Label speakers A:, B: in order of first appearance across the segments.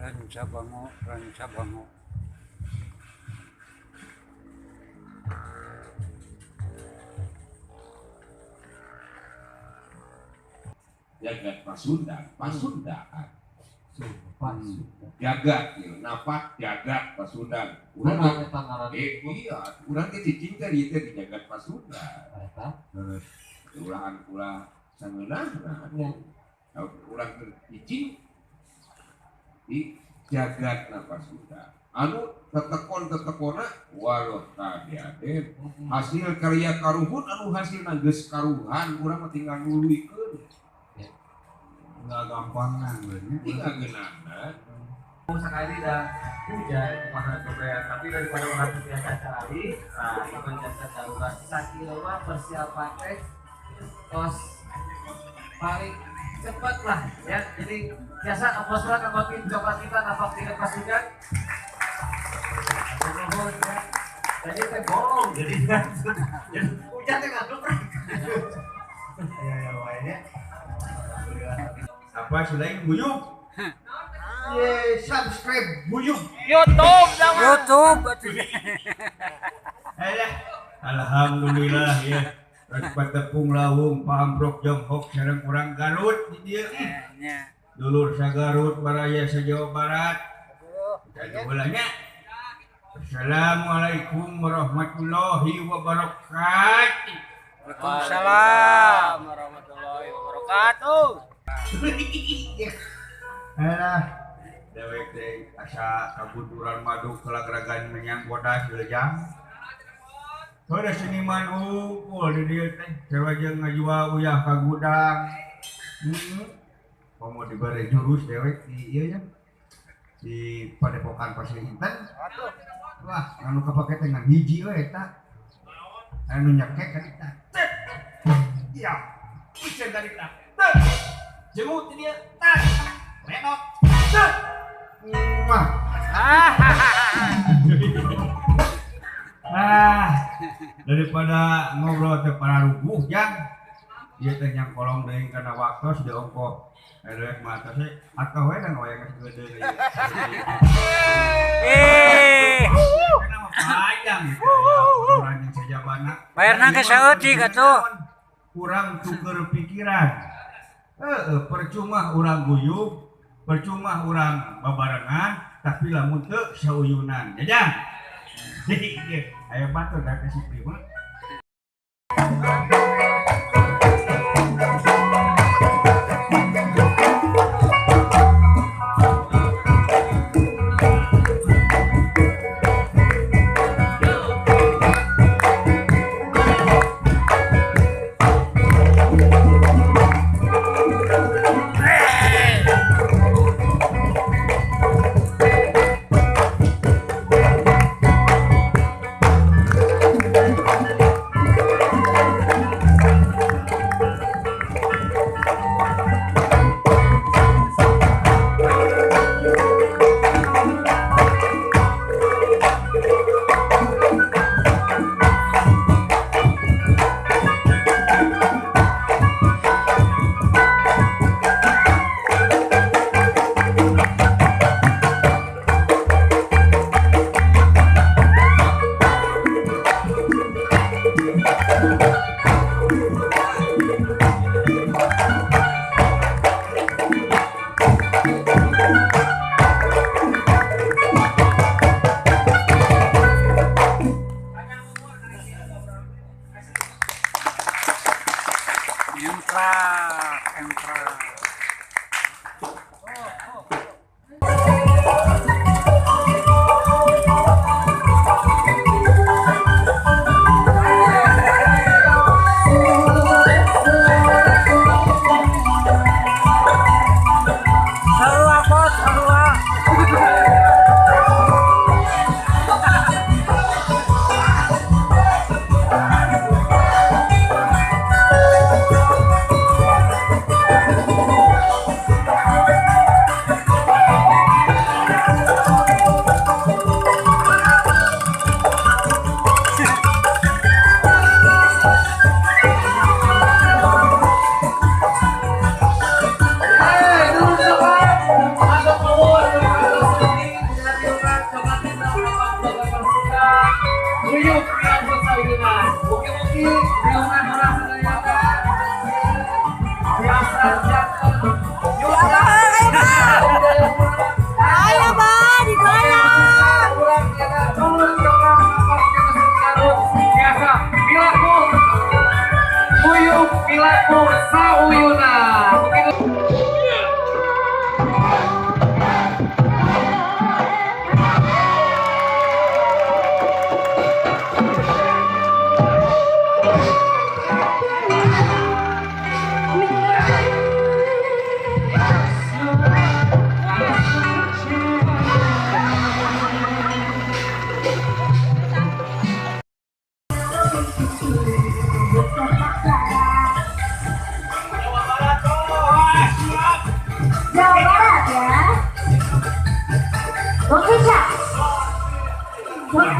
A: Ranca Bango.
B: Jagat Pasundaan, Pasundaan. Jagat, napak jagat Pasundan. Urang iya, urang teh cicing teh ieu teh di jagat Pasundan. Terus ulangan pula sangeunahna. Urang teh cicing di jagat Pasundan. Anu tetekon-tetekonna waduh tadi aden hasil karya karuhun anu hasilna geus karuhan urang mah tinggal nuluykeun. Nggak gampang nangnya nggak genana
C: sekali dah hujan kemana coba tapi daripada orang biasa cari event jasa darurat sakilwa persiapan teh tos paling cepat lah ya jadi biasa aposlah kapakin coba kita napak tidak pas hujan jadi teh bolong jadi hujan teh nggak dulu ya wajahnya
B: apa selain buyuk? Subscribe buyuk
A: YouTube.
B: Alhamdulillah ya. Tepung lawung pambrok jongkok sareng kurang Garut di dieu. Dulur sa Garut baraya sa Jawa Barat. Ulanya. Assalamualaikum warahmatullahi wabarakatuh.
A: Waalaikumsalam warahmatullahi wabarakatuh.
B: Dewek teh asa kabuturan madu kelagragan menyang bodas lejang. Ada seniman unggul di dieu teh cewek jeung ngajual uyah ka gudang. Mau dibere jurus dewek di ieu nya. Di Padepokan Pasir Inten. Wah, anu kapake teh ngan hiji we eta. Anu nyekek ka eta. Iya. Bisa dari eta. Jemut dia, renot, daripada ngobrol teh para rubuh jang, dia teh yang kolong deui kana waktos di ongkos, elek mata sih, atau we kan wayang gede ieu. Kenapa panjang gitu? Orang yang sajabana.
A: Bayarna ge saeutik atuh.
B: Kurang tuker pikiran. Percuma urang guyub, percuma urang babarengan, tapi lamun teu sauyunan. Jajang. Aya batur da kasih prima.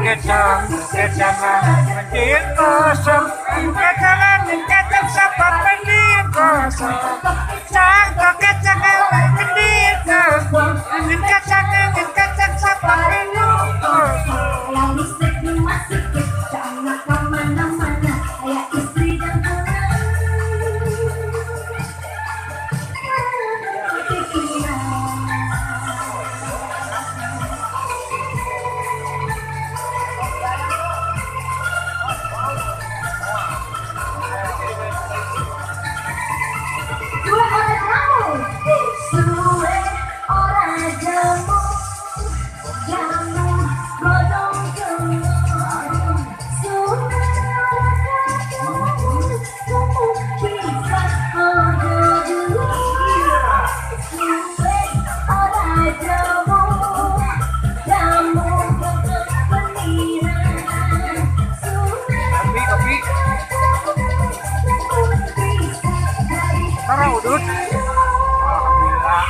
A: kecang mending kosong kecang sapa mending kosong cangkok kecang mending kosong kecang sapa mending kosong
D: Yang listrik dimasukin, jangan kemana-mana, kayak istri dan anak. Dua orang kamu, suwe orang jamu, jamu godong gemuk, suwe orang kamu, kamu bisa dulu. Suwe orang jamu, jamu godong peniran, suwe
A: kopi Tara udut alhamdulillah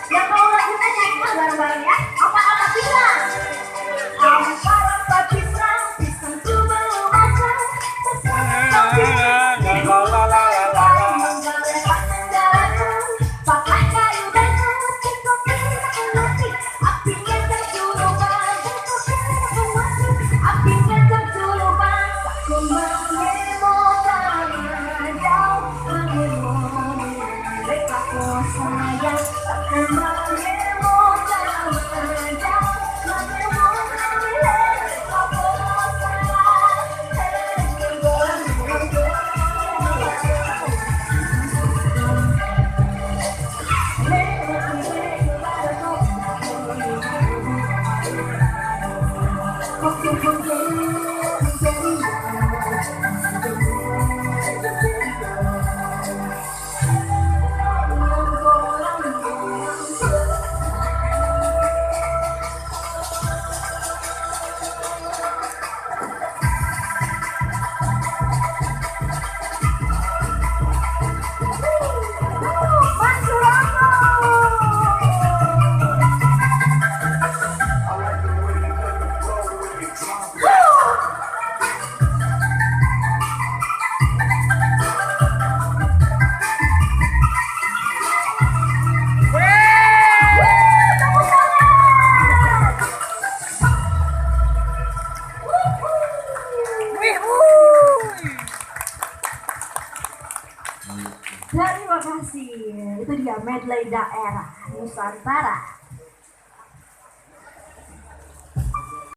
D: Yang mau lakukan nyanyi bareng-bareng ya. Apa-apa pisang? Apa-apa pisang? Pisang ku belum matang. Pakai kayu batu, cukup pisang mati. Apinya terculupan, apinya terculupan. Aku mengemo tangan mengemo. Mereka ku sayang, aku mengemo tangan mengemo. Mereka ku Terima kasih. Itu dia medley daerah Nusantara.